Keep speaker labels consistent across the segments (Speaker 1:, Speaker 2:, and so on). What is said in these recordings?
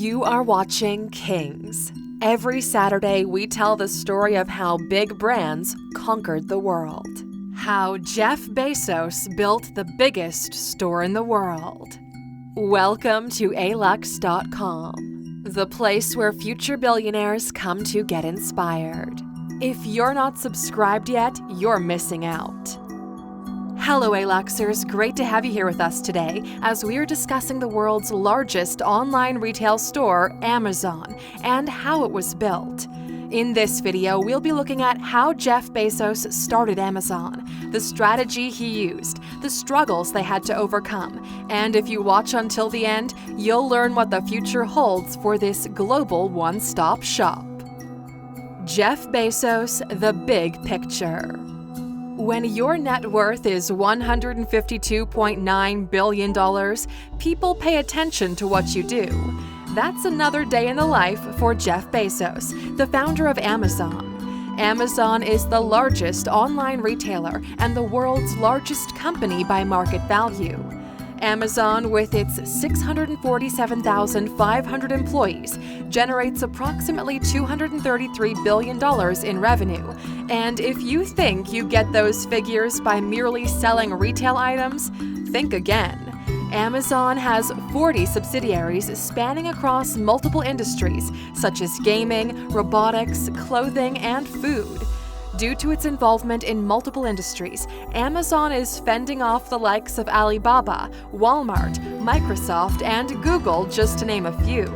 Speaker 1: You are watching Kings. Every Saturday, we tell the story of how big brands conquered the world. How Jeff Bezos built the biggest store in the world. Welcome to Alux.com, the place where future billionaires come to get inspired. If you're not subscribed yet, you're missing out. Hello Aluxers, great to have you here with us today as we are discussing the world's largest online retail store, Amazon, and how it was built. In this video, we'll be looking at how Jeff Bezos started Amazon, the strategy he used, the struggles they had to overcome, and if you watch until the end, you'll learn what the future holds for this global one-stop shop. Jeff Bezos, the big picture. When your net worth is $152.9 billion, people pay attention to what you do. That's another day in the life for Jeff Bezos, the founder of Amazon. Amazon is the largest online retailer and the world's largest company by market value. Amazon, with its 647,500 employees, generates approximately $233 billion in revenue. And if you think you get those figures by merely selling retail items, think again. Amazon has 40 subsidiaries spanning across multiple industries, such as gaming, robotics, clothing, and food. Due to its involvement in multiple industries, Amazon is fending off the likes of Alibaba, Walmart, Microsoft, and Google, just to name a few.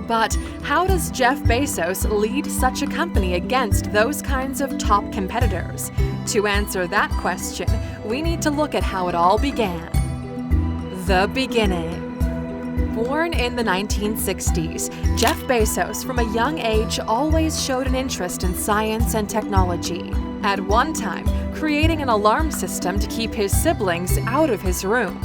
Speaker 1: But how does Jeff Bezos lead such a company against those kinds of top competitors? To answer that question, we need to look at how it all began. The beginning. Born in the 1960s, Jeff Bezos from a young age always showed an interest in science and technology. At one time, creating an alarm system to keep his siblings out of his room.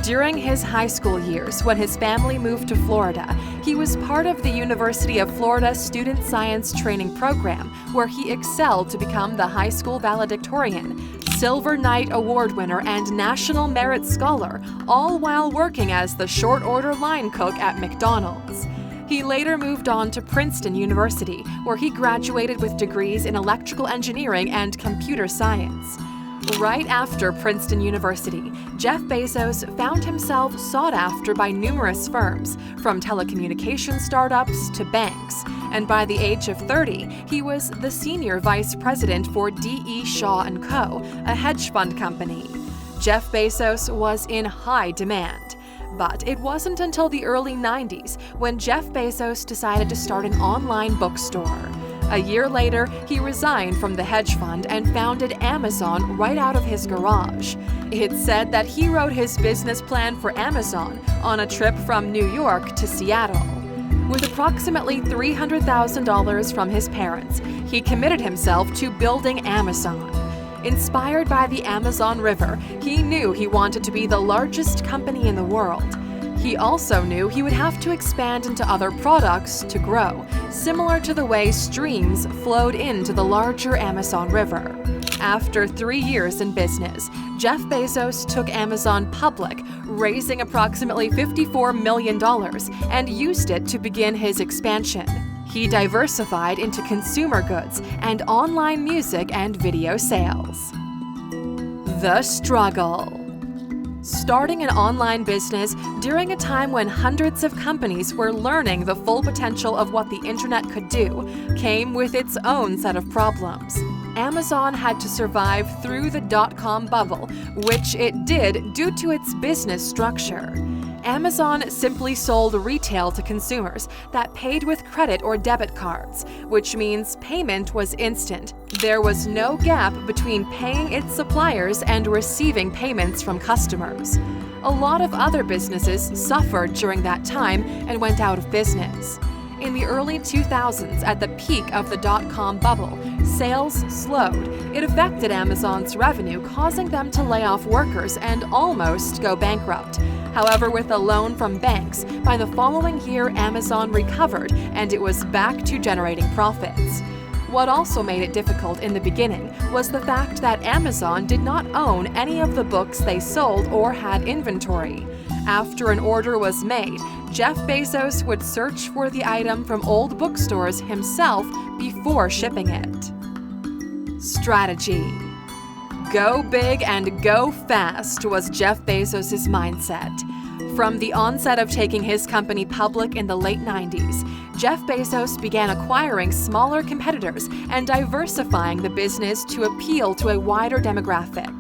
Speaker 1: During his high school years, when his family moved to Florida, he was part of the University of Florida Student Science Training Program, where he excelled to become the high school valedictorian, Silver Knight Award winner, and National Merit Scholar, all while working as the short order line cook at McDonald's. He later moved on to Princeton University, where he graduated with degrees in electrical engineering and computer science. Right after Princeton University, Jeff Bezos found himself sought after by numerous firms, from telecommunications startups to banks, and by the age of 30, he was the senior vice president for D.E. Shaw & Co., a hedge fund company. Jeff Bezos was in high demand. But it wasn't until the early 90s when Jeff Bezos decided to start an online bookstore. A year later, he resigned from the hedge fund and founded Amazon right out of his garage. It's said that he wrote his business plan for Amazon on a trip from New York to Seattle. With approximately $300,000 from his parents, he committed himself to building Amazon. Inspired by the Amazon River, he knew he wanted to be the largest company in the world. He also knew he would have to expand into other products to grow, similar to the way streams flowed into the larger Amazon River. After 3 years in business, Jeff Bezos took Amazon public, raising approximately $54 million, and used it to begin his expansion. He diversified into consumer goods and online music and video sales. The struggle. Starting an online business during a time when hundreds of companies were learning the full potential of what the internet could do came with its own set of problems. Amazon had to survive through the dot-com bubble, which it did due to its business structure. Amazon simply sold retail to consumers that paid with credit or debit cards, which means payment was instant. There was no gap between paying its suppliers and receiving payments from customers. A lot of other businesses suffered during that time and went out of business. In the early 2000s, at the peak of the dot-com bubble, sales slowed. It affected Amazon's revenue, causing them to lay off workers and almost go bankrupt. However, with a loan from banks, by the following year Amazon recovered and it was back to generating profits. What also made it difficult in the beginning was the fact that Amazon did not own any of the books they sold or had inventory. After an order was made, Jeff Bezos would search for the item from old bookstores himself before shipping it. Strategy. Go big and go fast was Jeff Bezos' mindset. From the onset of taking his company public in the late 90s, Jeff Bezos began acquiring smaller competitors and diversifying the business to appeal to a wider demographic.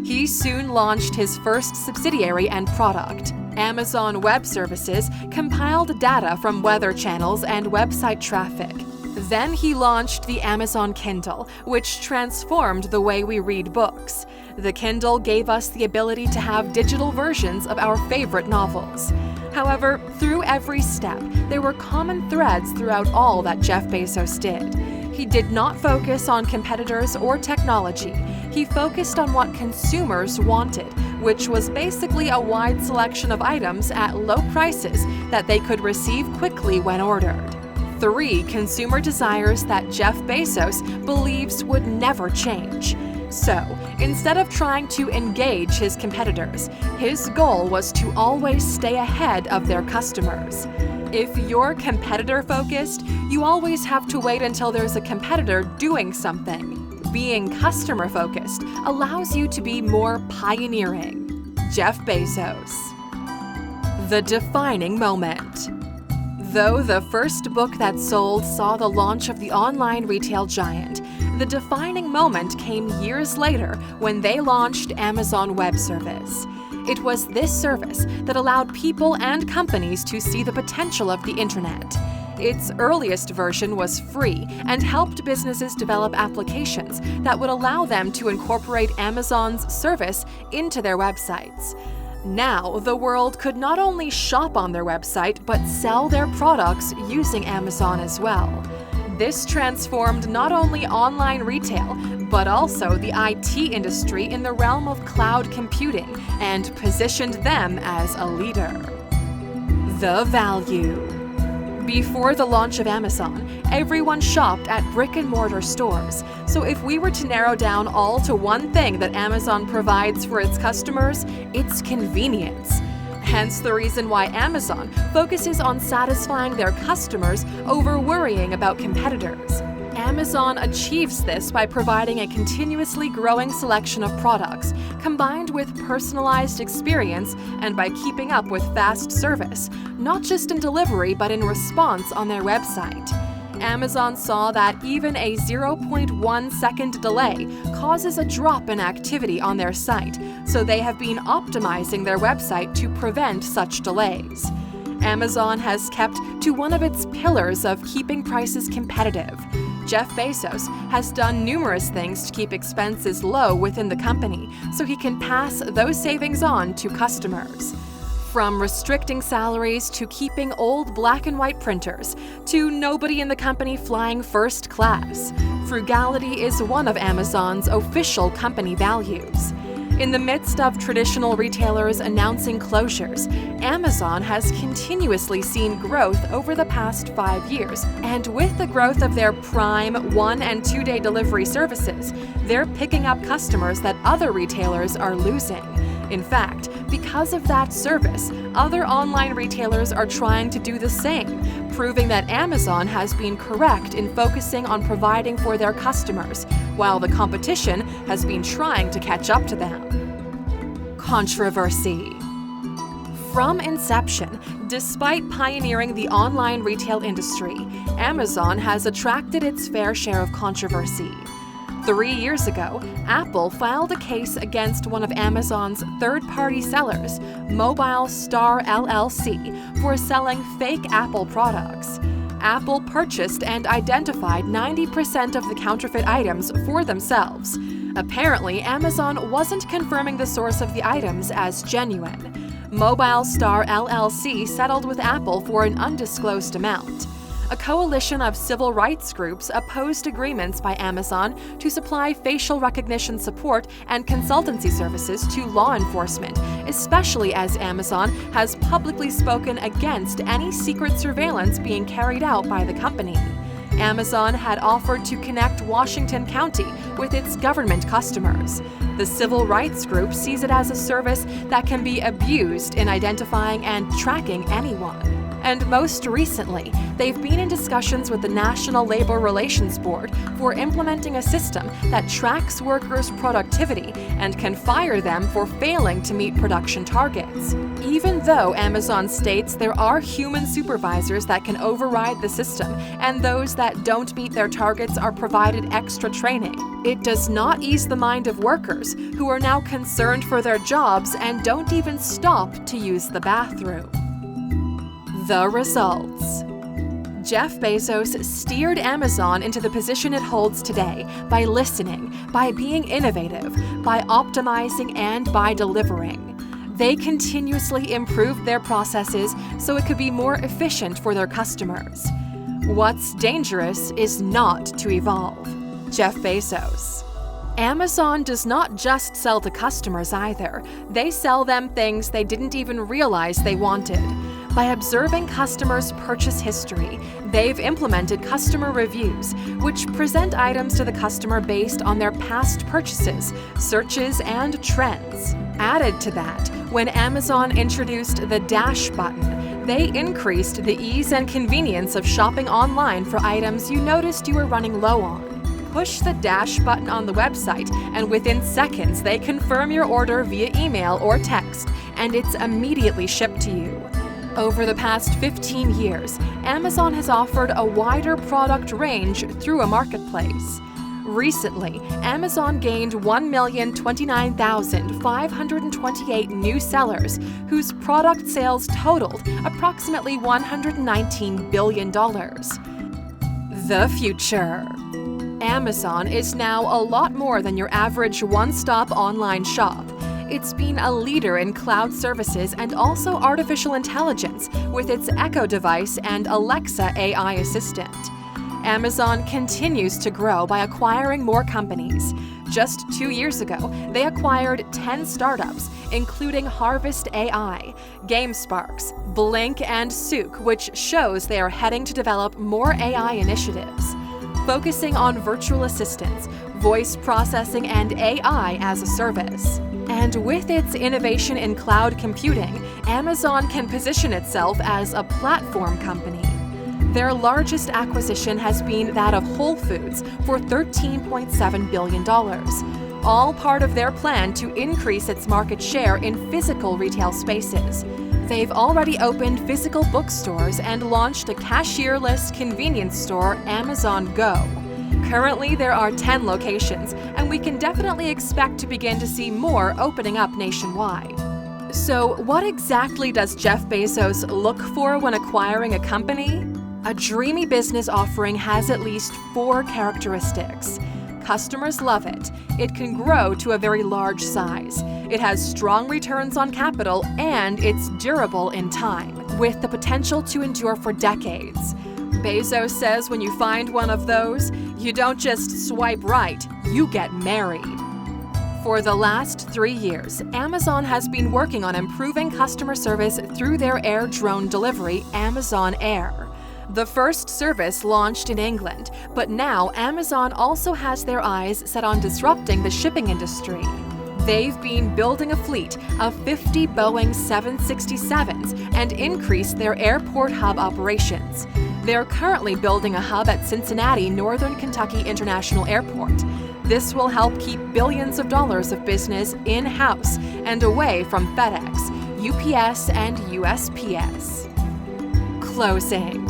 Speaker 1: He soon launched his first subsidiary and product. Amazon Web Services compiled data from weather channels and website traffic. Then he launched the Amazon Kindle, which transformed the way we read books. The Kindle gave us the ability to have digital versions of our favorite novels. However, through every step, there were common threads throughout all that Jeff Bezos did. He did not focus on competitors or technology. He focused on what consumers wanted, which was basically a wide selection of items at low prices that they could receive quickly when ordered. 3 consumer desires that Jeff Bezos believes would never change. So, instead of trying to engage his competitors, his goal was to always stay ahead of their customers. If you're competitor-focused, you always have to wait until there's a competitor doing something. Being customer-focused allows you to be more pioneering. Jeff Bezos. The defining moment. Though the first book that sold saw the launch of the online retail giant, the defining moment came years later when they launched Amazon Web Service. It was this service that allowed people and companies to see the potential of the internet. Its earliest version was free and helped businesses develop applications that would allow them to incorporate Amazon's service into their websites. Now, the world could not only shop on their website, but sell their products using Amazon as well. This transformed not only online retail, but also the IT industry in the realm of cloud computing and positioned them as a leader. The value. Before the launch of Amazon, everyone shopped at brick-and-mortar stores. So if we were to narrow down all to one thing that Amazon provides for its customers, it's convenience. Hence the reason why Amazon focuses on satisfying their customers over worrying about competitors. Amazon achieves this by providing a continuously growing selection of products, combined with personalized experience and by keeping up with fast service, not just in delivery but in response on their website. Amazon saw that even a 0.1 second delay causes a drop in activity on their site, so they have been optimizing their website to prevent such delays. Amazon has kept to one of its pillars of keeping prices competitive. Jeff Bezos has done numerous things to keep expenses low within the company, so he can pass those savings on to customers. From restricting salaries to keeping old black and white printers, to nobody in the company flying first class, frugality is one of Amazon's official company values. In the midst of traditional retailers announcing closures, Amazon has continuously seen growth over the past 5 years, and with the growth of their Prime 1- and 2-day delivery services, they're picking up customers that other retailers are losing. In fact, because of that service, other online retailers are trying to do the same, proving that Amazon has been correct in focusing on providing for their customers, while the competition has been trying to catch up to them. Controversy. From inception, despite pioneering the online retail industry, Amazon has attracted its fair share of controversy. 3 years ago, Apple filed a case against one of Amazon's third-party sellers, Mobile Star LLC, for selling fake Apple products. Apple purchased and identified 90% of the counterfeit items for themselves. Apparently, Amazon wasn't confirming the source of the items as genuine. Mobile Star LLC settled with Apple for an undisclosed amount. A coalition of civil rights groups opposed agreements by Amazon to supply facial recognition support and consultancy services to law enforcement, especially as Amazon has publicly spoken against any secret surveillance being carried out by the company. Amazon had offered to connect Washington County with its government customers. The civil rights group sees it as a service that can be abused in identifying and tracking anyone. And most recently, they've been in discussions with the National Labor Relations Board for implementing a system that tracks workers' productivity and can fire them for failing to meet production targets. Even though Amazon states there are human supervisors that can override the system and those that don't meet their targets are provided extra training, it does not ease the mind of workers who are now concerned for their jobs and don't even stop to use the bathroom. The results. Jeff Bezos steered Amazon into the position it holds today by listening, by being innovative, by optimizing, and by delivering. They continuously improved their processes so it could be more efficient for their customers. What's dangerous is not to evolve. Jeff Bezos. Amazon does not just sell to customers either. They sell them things they didn't even realize they wanted. By observing customers' purchase history, they've implemented customer reviews, which present items to the customer based on their past purchases, searches, and trends. Added to that, when Amazon introduced the Dash button, they increased the ease and convenience of shopping online for items you noticed you were running low on. Push the Dash button on the website, and within seconds they confirm your order via email or text, and it's immediately shipped to you. Over the past 15 years, Amazon has offered a wider product range through a marketplace. Recently, Amazon gained 1,029,528 new sellers whose product sales totaled approximately $119 billion. The future. Amazon is now a lot more than your average one-stop online shop. It's been a leader in cloud services and also artificial intelligence with its Echo device and Alexa AI assistant. Amazon continues to grow by acquiring more companies. Just 2 years ago, they acquired 10 startups, including Harvest AI, GameSparks, Blink, and Souk, which shows they are heading to develop more AI initiatives, focusing on virtual assistants, voice processing, and AI as a service. And with its innovation in cloud computing, Amazon can position itself as a platform company. Their largest acquisition has been that of Whole Foods for $13.7 billion, all part of their plan to increase its market share in physical retail spaces. They've already opened physical bookstores and launched a cashierless convenience store, Amazon Go. Currently, there are 10 locations, and we can definitely expect to begin to see more opening up nationwide. So, what exactly does Jeff Bezos look for when acquiring a company? A dreamy business offering has at least 4 characteristics. Customers love it. It can grow to a very large size. It has strong returns on capital, and it's durable in time, with the potential to endure for decades. Bezos says when you find one of those, you don't just swipe right, you get married. For the last 3 years, Amazon has been working on improving customer service through their air drone delivery, Amazon Air. The first service launched in England, but now Amazon also has their eyes set on disrupting the shipping industry. They've been building a fleet of 50 Boeing 767s and increased their airport hub operations. They're currently building a hub at Cincinnati Northern Kentucky International Airport. This will help keep billions of dollars of business in-house and away from FedEx, UPS, and USPS. Closing.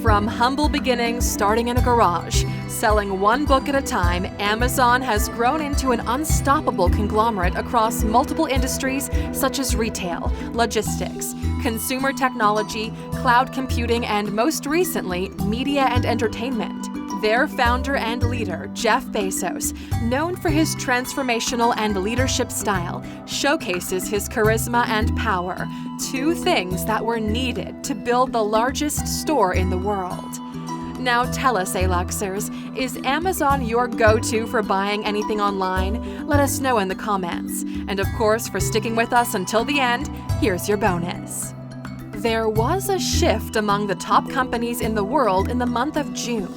Speaker 1: From humble beginnings starting in a garage, selling one book at a time, Amazon has grown into an unstoppable conglomerate across multiple industries such as retail, logistics, consumer technology, cloud computing, and most recently, media and entertainment. Their founder and leader, Jeff Bezos, known for his transformational and leadership style, showcases his charisma and power, 2 things that were needed to build the largest store in the world. Now tell us, Aluxers, is Amazon your go-to for buying anything online? Let us know in the comments. And of course, for sticking with us until the end, here's your bonus. There was a shift among the top companies in the world in the month of June.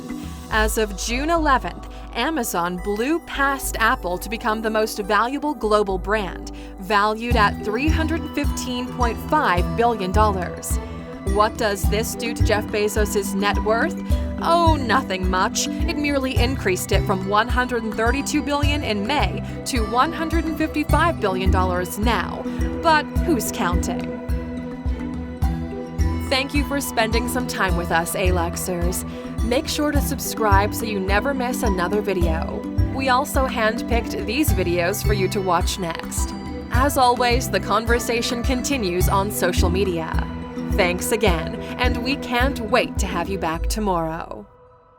Speaker 1: As of June 11th, Amazon blew past Apple to become the most valuable global brand, valued at $315.5 billion. What does this do to Jeff Bezos' net worth? Oh, nothing much. It merely increased it from $132 billion in May to $155 billion now. But who's counting? Thank you for spending some time with us, Aluxers. Make sure to subscribe so you never miss another video. We also handpicked these videos for you to watch next. As always, the conversation continues on social media. Thanks again, and we can't wait to have you back tomorrow.